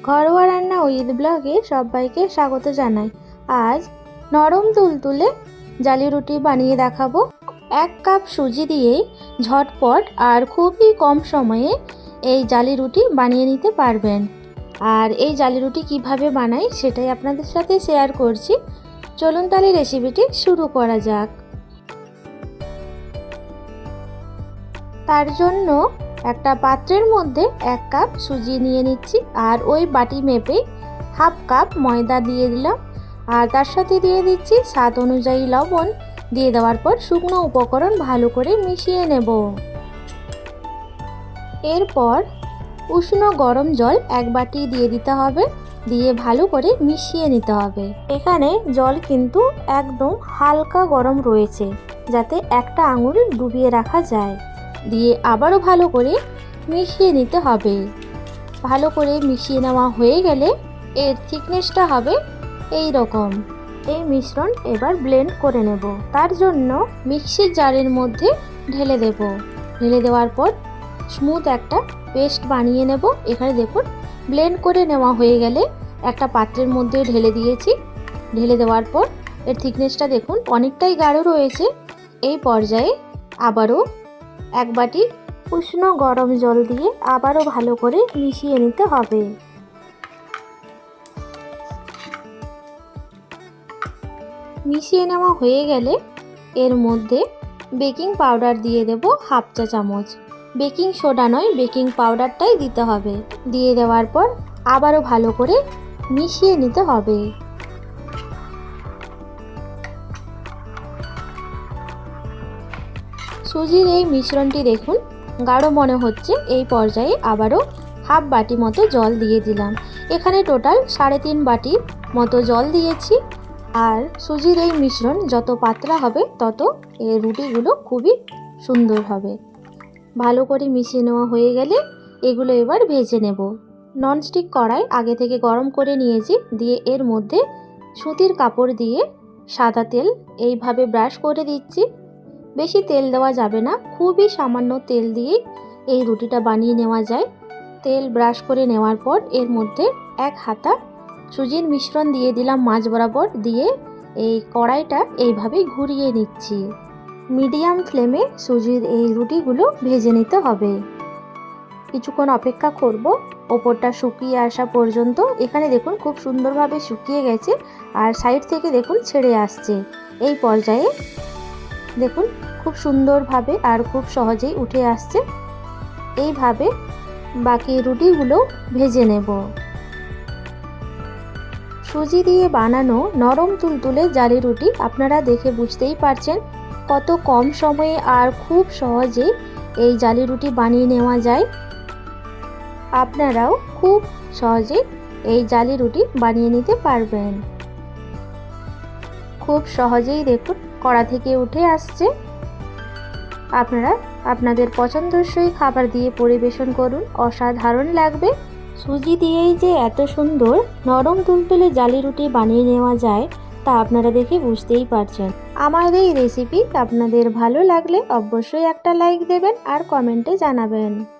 ঘরোয়া রান্না উইথ ব্লগে সবাইকে স্বাগত জানাই। আজ নরম তুলতুলে জালি রুটি বানিয়ে দেখাবো। 1 কাপ সুজি দিয়ে ঝটপট আর খুবই কম সময়ে এই জালি রুটি বানিয়ে নিতে পারবেন। আর এই জালি রুটি কিভাবে বানাই সেটাই আপনাদের সাথে শেয়ার করছি। চলুন তাহলে রেসিপিটি শুরু করা যাক। তার জন্য একটা পাত্রের মধ্যে 1 কাপ সুজি নিয়ে নিচ্ছি, আর ওই বাটি মেপে 1/2 কাপ ময়দা দিয়ে দিলাম, আর তার সাথে দিয়ে দিচ্ছি স্বাদ অনুযায়ী লবণ। দিয়ে দেওয়ার পর শুকনো উপকরণ ভালো করে মিশিয়ে নেব। এরপর উষ্ণ গরম জল 1 বাটি দিয়ে দিতে হবে, দিয়ে ভালো করে মিশিয়ে নিতে হবে। এখানে জল কিন্তু একদম হালকা গরম রয়েছে, যাতে একটা আঙুল ডুবিয়ে রাখা যায়। দিয়ে আবারও ভালো করে মিশিয়ে নিতে হবে। ভালো করে মিশিয়ে নেওয়া হয়ে গেলে এর থিকনেসটা হবে এই রকম। এই মিশ্রণ এবার ব্লেন্ড করে নেব। তার জন্য মিক্সির জারের মধ্যে ঢেলে দেব। ঢেলে দেওয়ার পর স্মুথ একটা পেস্ট বানিয়ে নেব। এখানে দেখুন ব্লেন্ড করে নেওয়া হয়ে গেলে একটা পাত্রের মধ্যে ঢেলে দিয়েছি। ঢেলে দেওয়ার পর এর থিকনেসটা দেখুন অনেকটাই গাঢ় রয়েছে। এই পর্যায়ে আবারও 1 বাটি উষ্ণ গরম জল দিয়ে আবারও ভালো করে মিশিয়ে নিতে হবে। মিশিয়ে নেওয়া হয়ে গেলে এর মধ্যে বেকিং পাউডার দিয়ে দেব 1/2 চা চামচ। বেকিং সোডা নয়, বেকিং পাউডারটাই দিতে হবে। দিয়ে দেওয়ার পর আবারও ভালো করে মিশিয়ে নিতে হবে। সুজির এই মিশ্রণটি দেখুন গাঢ় মনে হচ্ছে। এই পর্যায়ে আবারও 1/2 বাটি মতো জল দিয়ে দিলাম। এখানে টোটাল 3.5 বাটি মতো জল দিয়েছি। আর সুজির এই মিশ্রণ যত পাতলা হবে তত এই রুটিগুলো খুবই সুন্দর হবে। ভালো করে মিশিয়ে নেওয়া হয়ে গেলে এগুলো এবার ভেজে নেব। ননস্টিক কড়াই আগে থেকে গরম করে নিয়েছি। দিয়ে এর মধ্যে সুতির কাপড় দিয়ে সাদা তেল এইভাবে ব্রাশ করে দিচ্ছি। বেশি তেল দেওয়া যাবে না, খুবই সামান্য তেল দিয়েই এই রুটিটা বানিয়ে নেওয়া যায়। তেল ব্রাশ করে নেওয়ার পর এর মধ্যে 1 হাতা সুজির মিশ্রণ দিয়ে দিলাম মাঝ বরাবর। দিয়ে এই কড়াইটা এইভাবেই ঘুরিয়ে নিচ্ছি। মিডিয়াম ফ্লেমে সুজির এই রুটিগুলো ভেজে নিতে হবে। কিছুক্ষণ অপেক্ষা করব ওপরটা শুকিয়ে আসা পর্যন্ত। এখানে দেখুন খুব সুন্দরভাবে শুকিয়ে গেছে, আর সাইড থেকে দেখুন ছেড়ে আসছে। এই পর্যায়ে দেখুন খুব সুন্দরভাবে আর খুব সহজেই উঠে আসছে। এইভাবে বাকি রুটিগুলো ভেজে নেব। সুজি দিয়ে বানানো নরম তুলতুলে জালি রুটি আপনারা দেখে বুঝতেই পারছেন কত কম সময়ে আর খুব সহজে এই জালি রুটি বানিয়ে নেওয়া যায়। আপনারাও খুব সহজে এই জালি রুটি বানিয়ে নিতে পারবেন। খুব সহজেই দেখুন কড়া থেকে উঠে আসছে। আপনারা আপনাদের পছন্দসই খাবার দিয়ে পরিবেশন করুন, অসাধারণ লাগবে। সুজি দিয়েই যে এত সুন্দর নরম তুলতুলে জালি রুটি বানিয়ে নেওয়া যায় তা আপনারা দেখে বুঝতেই পারছেন। আমার এই রেসিপি আপনাদের ভালো লাগলে অবশ্যই একটা লাইক দেবেন আর কমেন্টে জানাবেন।